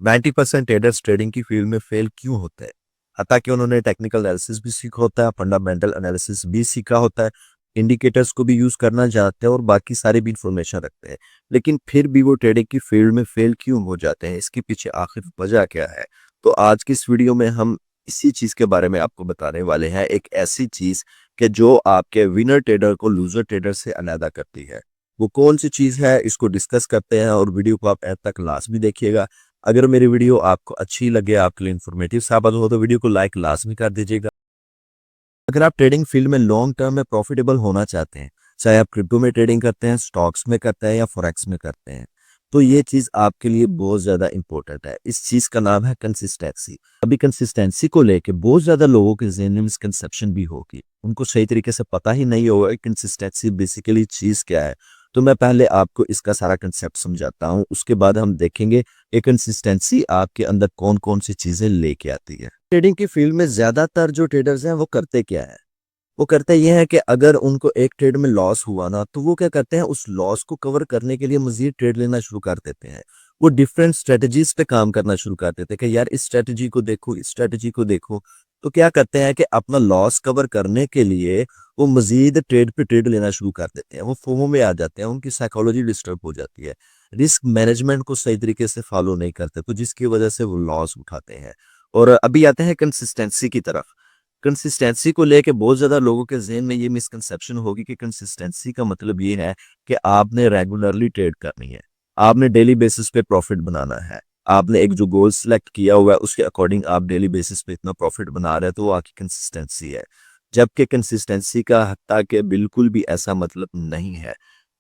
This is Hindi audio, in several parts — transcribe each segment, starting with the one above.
90% ट्रेडर्स ट्रेडिंग की फील्ड में फेल क्यों होते हैं? हालांकि उन्होंने टेक्निकल एनालिसिस भी सीखा होता है, फंडामेंटल एनालिसिस भी सीखा होता है, इंडिकेटर्स को भी यूज करना जानते हैं और बाकी सारी भी इंफॉर्मेशन रखते हैं, लेकिन फिर भी वो ट्रेडिंग की फील्ड में फेल क्यों हो जाते हैं? इसके पीछे आखिर वजह क्या है? तो आज की इस वीडियो में हम इसी चीज के बारे में आपको बताने वाले हैं, एक ऐसी चीज कि जो आपके विनर ट्रेडर को लूजर ट्रेडर से अलग करती है। वो कौन सी चीज है, इसको डिस्कस करते हैं और वीडियो को आप एंड तक लास्ट भी देखिएगा। अगर मेरी वीडियो आपको अच्छी लगे, आपके लिए इन्फॉर्मेटिव साबित हो, तो वीडियो को लाइक लाजमी कर दीजिएगा। अगर आप ट्रेडिंग फील्ड में लॉन्ग टर्म में प्रॉफिटेबल होना चाहते हैं, चाहे आप क्रिप्टो में ट्रेडिंग करते हैं, स्टॉक्स में करते हैं या फॉरेक्स में करते हैं, तो ये चीज आपके लिए बहुत ज्यादा इंपॉर्टेंट है। इस चीज का नाम है कंसिस्टेंसी। अभी कंसिस्टेंसी को लेके बहुत ज्यादा लोगों के ज़हन में मिसकंसेप्शन भी होगी, उनको सही तरीके से पता ही नहीं होगा कि कंसिस्टेंसी बेसिकली चीज क्या है। तो मैं पहले आपको इसका सारा कंसेप्ट समझाता हूँ, उसके बाद हम देखेंगे ये कंसिस्टेंसी आपके अंदर कौन कौन सी चीजें लेके आती है। ट्रेडिंग की फील्ड में ज्यादातर जो ट्रेडर्स हैं वो करते क्या है? वो करते ये है कि अगर उनको एक ट्रेड में लॉस हुआ ना, तो वो क्या करते हैं, उस लॉस को कवर करने के लिए मजीद ट्रेड लेना शुरू कर देते हैं। वो डिफरेंट स्ट्रेटजीज पे काम करना शुरू कर देते हैं कि यार इस स्ट्रेटजी को देखो, इस स्ट्रेटजी को देखो। तो क्या करते हैं कि अपना लॉस कवर करने के लिए वो मजीद ट्रेड पे ट्रेड लेना शुरू कर देते हैं। वो फोमो में आ जाते हैं, उनकी साइकोलॉजी डिस्टर्ब हो जाती है, रिस्क मैनेजमेंट को सही तरीके से फॉलो नहीं करते, तो जिसकी वजह से वो लॉस उठाते हैं। और अभी आते हैं कंसिस्टेंसी की तरफ। कंसिस्टेंसी को लेके बहुत ज्यादा लोगों के ज़हन में ये मिसकंसेप्शन होगी कि कंसिस्टेंसी का मतलब ये है कि आपने रेगुलरली ट्रेड करनी है, आपने डेली बेसिस पे प्रॉफिट बनाना है, आपने एक जो गोल सेलेक्ट किया हुआ है उसके अकॉर्डिंग आप डेली बेसिस पे इतना प्रॉफिट बना रहे हैं, तो वो आपकी कंसिस्टेंसी है। जबकि कंसिस्टेंसी का हत्ता के बिल्कुल भी ऐसा मतलब नहीं है।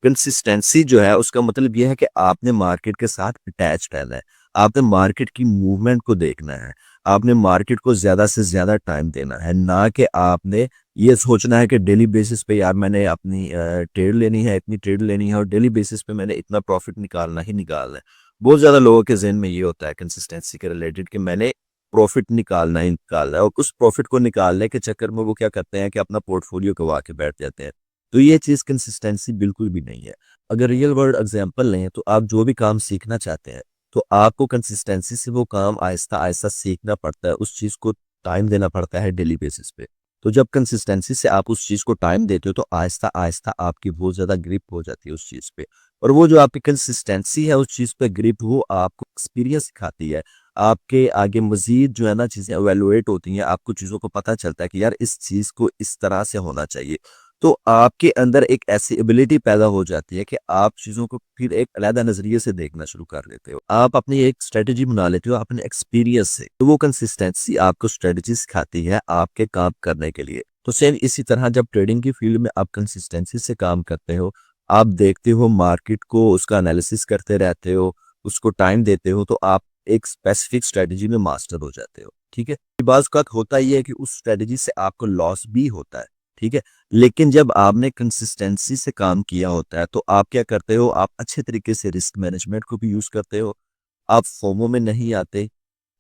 कंसिस्टेंसी जो है उसका मतलब ये है कि आपने मार्केट के साथ अटैच रहना है, आपने मार्केट की मूवमेंट को देखना है, आपने मार्केट को ज्यादा से ज्यादा टाइम देना है, ना कि आपने ये सोचना है कि डेली बेसिस पे यार मैंने अपनी ट्रेड लेनी है, इतनी ट्रेड लेनी है और डेली बेसिस पे मैंने इतना प्रॉफिट निकालना ही निकालना है। बहुत ज्यादा लोगों के जहन में ये होता है कंसिस्टेंसी के रिलेटेड कि मैंने प्रॉफिट निकालना ही निकालना है, और उस प्रॉफिट को निकालने के चक्कर में वो क्या करते हैं कि अपना पोर्टफोलियो गवा के बैठ जाते हैं। तो ये चीज कंसिस्टेंसी बिल्कुल भी नहीं है। अगर रियल वर्ल्ड एग्जांपल लें, तो आप जो भी काम सीखना चाहते हैं, तो आपको कंसिस्टेंसी से वो काम आहिस्ता आहिस्ता सीखना पड़ता है, उस चीज को टाइम देना पड़ता है डेली बेसिस पे। तो जब कंसिस्टेंसी से आप उस चीज को टाइम देते हो, तो आहिस्ता आहिस्ता आपकी बहुत ज्यादा ग्रिप हो जाती है उस चीज पे। और वो जो आपकी कंसिस्टेंसी है उस चीज पे ग्रिप, वो आपको एक्सपीरियंस सिखाती है। आपके आगे मजीद जो है ना चीजें एवेलुएट होती हैं, आपको चीजों को पता चलता है कि यार इस चीज को इस तरह से होना चाहिए। तो आपके अंदर एक ऐसी एबिलिटी पैदा हो जाती है कि आप चीजों को फिर एक अलग नजरिए से देखना शुरू कर देते हो, आप अपनी एक स्ट्रेटेजी बना लेते हो अपने एक्सपीरियंस से। तो वो कंसिस्टेंसी आपको स्ट्रेटेजी सिखाती है आपके काम करने के लिए। तो सेम इसी तरह जब ट्रेडिंग की फील्ड में आप कंसिस्टेंसी से काम करते हो, आप देखते हो मार्केट को, उसका एनालिसिस करते रहते हो, उसको टाइम देते हो, तो आप एक स्पेसिफिक स्ट्रेटेजी में मास्टर हो जाते हो। ठीक है, बाज़ का होता ही है कि उस स्ट्रेटेजी से आपको लॉस भी होता है। ठीक है, लेकिन जब आपने कंसिस्टेंसी से काम किया होता है, तो आप क्या करते हो, आप अच्छे तरीके से रिस्क मैनेजमेंट को भी यूज करते हो, आप फोमो में नहीं आते,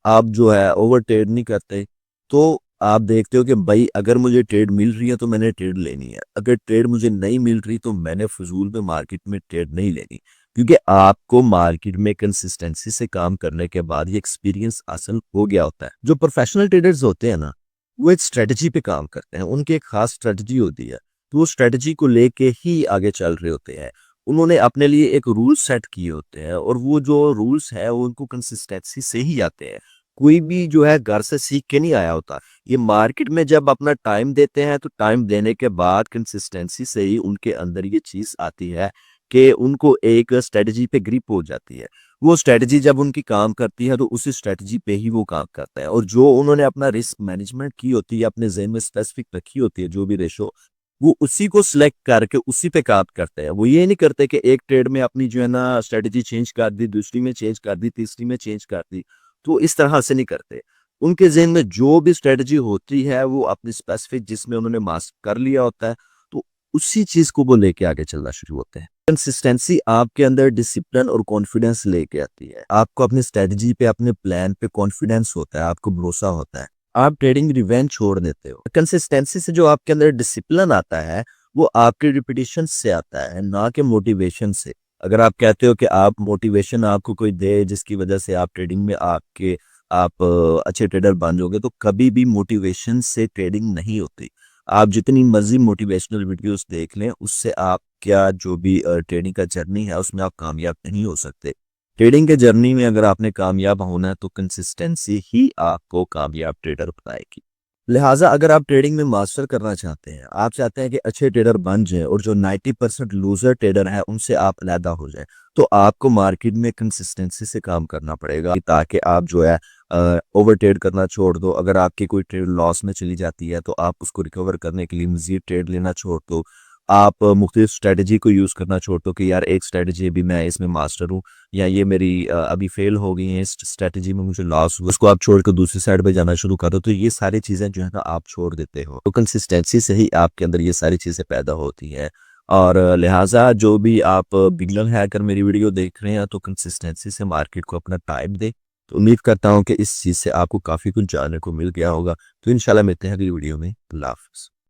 आप जो है ओवर ट्रेड नहीं करते। तो आप देखते हो कि भाई अगर मुझे ट्रेड मिल रही है तो मैंने ट्रेड लेनी है, अगर ट्रेड मुझे नहीं मिल रही तो मैंने फजूल में मार्केट में ट्रेड नहीं लेनी। क्योंकि आपको मार्केट में कंसिस्टेंसी से काम करने के बाद ये एक्सपीरियंस हासिल हो गया होता है। जो प्रोफेशनल ट्रेडर्स होते हैं ना, वो एक स्ट्रेटजी पे काम करते हैं, उनकी एक खास स्ट्रेटजी होती है, तो वो स्ट्रेटजी को लेके ही आगे चल रहे होते हैं। उन्होंने अपने लिए एक रूल सेट किए होते हैं, और वो जो रूल्स है वो उनको कंसिस्टेंसी से ही आते हैं। कोई भी जो है घर से सीख के नहीं आया होता। ये मार्केट में जब अपना टाइम देते हैं, तो टाइम देने के बाद कंसिस्टेंसी से ही उनके अंदर ये चीज आती है कि उनको एक स्ट्रेटजी पे ग्रिप हो जाती है। वो स्ट्रेटजी जब उनकी काम करती है, तो उसी स्ट्रेटजी पे ही वो काम करता है, और जो उन्होंने अपना रिस्क मैनेजमेंट की होती है, अपने ज़हन में स्पेसिफिक रखी होती है जो भी रेशो, वो उसी को सिलेक्ट करके उसी पे काम करते हैं। वो ये नहीं करते कि एक ट्रेड में अपनी जो है ना स्ट्रेटजी चेंज कर दी, दूसरी में चेंज कर दी, तीसरी में चेंज कर दी। तो इस तरह से नहीं करते। उनके ज़हन में जो भी स्ट्रेटजी होती है, वो अपनी स्पेसिफिक जिसमें उन्होंने मास्टर कर लिया होता है, तो उसी चीज को वो लेके आगे चलना शुरू होते हैं। कंसिस्टेंसी आपके अंदर डिसिप्लिन और कॉन्फिडेंस लेके आती है। आपको अपनी स्ट्रेटजी पे, अपने प्लान पे कॉन्फिडेंस होता है, आपको भरोसा होता है, आप ट्रेडिंग रिवेंज छोड़ देते हो। कंसिस्टेंसी से जो आपके अंदर डिसिप्लिन आता है, वो आपके रिपीटेशन से आता है, ना कि मोटिवेशन से। अगर आप कहते हो कि आप मोटिवेशन आपको कोई दे जिसकी वजह से आप ट्रेडिंग में आप अच्छे ट्रेडर बन जाओगे, तो कभी भी मोटिवेशन से ट्रेडिंग नहीं होती। आप जितनी मर्जी मोटिवेशनल वीडियोस देख लें, उससे आप क्या जो भी ट्रेडिंग का जर्नी है उसमें आप कामयाब नहीं हो सकते। ट्रेडिंग के जर्नी में अगर आपने कामयाब होना है तो कंसिस्टेंसी ही आपको कामयाब ट्रेडर बनाएगी। लिहाजा अगर आप ट्रेडिंग में मास्टर करना चाहते हैं, आप चाहते हैं कि अच्छे ट्रेडर बन जाएं और जो 90% लूजर ट्रेडर हैं उनसे आप अलहदा हो जाएं, तो आपको मार्केट में कंसिस्टेंसी से काम करना पड़ेगा ताकि आप जो है ओवर ट्रेड करना छोड़ दो। अगर आपकी कोई ट्रेड लॉस में चली जाती है तो आप उसको रिकवर करने के लिए मजीद ट्रेड लेना छोड़ दो। आप मुख्तलिफ स्ट्रेटजी को यूज़ करना छोड़ दो कि यार एक स्ट्रेटजी अभी मैं इसमें मास्टर हूँ, या ये मेरी अभी फेल हो गई है, इस स्ट्रेटजी में मुझे लॉस हुआ, उसको आप छोड़ कर दूसरी साइड पे जाना शुरू कर दो। तो ये सारी चीज़ें जो है ना आप छोड़ देते हो, तो कंसिस्टेंसी से ही आपके अंदर ये सारी चीज़ें पैदा होती हैं। और लिहाजा जो भी आप बिगनर है अगर मेरी वीडियो देख रहे हैं तो कंसिस्टेंसी से मार्केट को अपना टाइम दे। तो उम्मीद करता हूँ कि इस चीज़ से आपको काफ़ी कुछ जानने को मिल गया होगा। तो इंशाल्लाह मिलते हैं अगली वीडियो में। अल्लाह हाफ़िज़।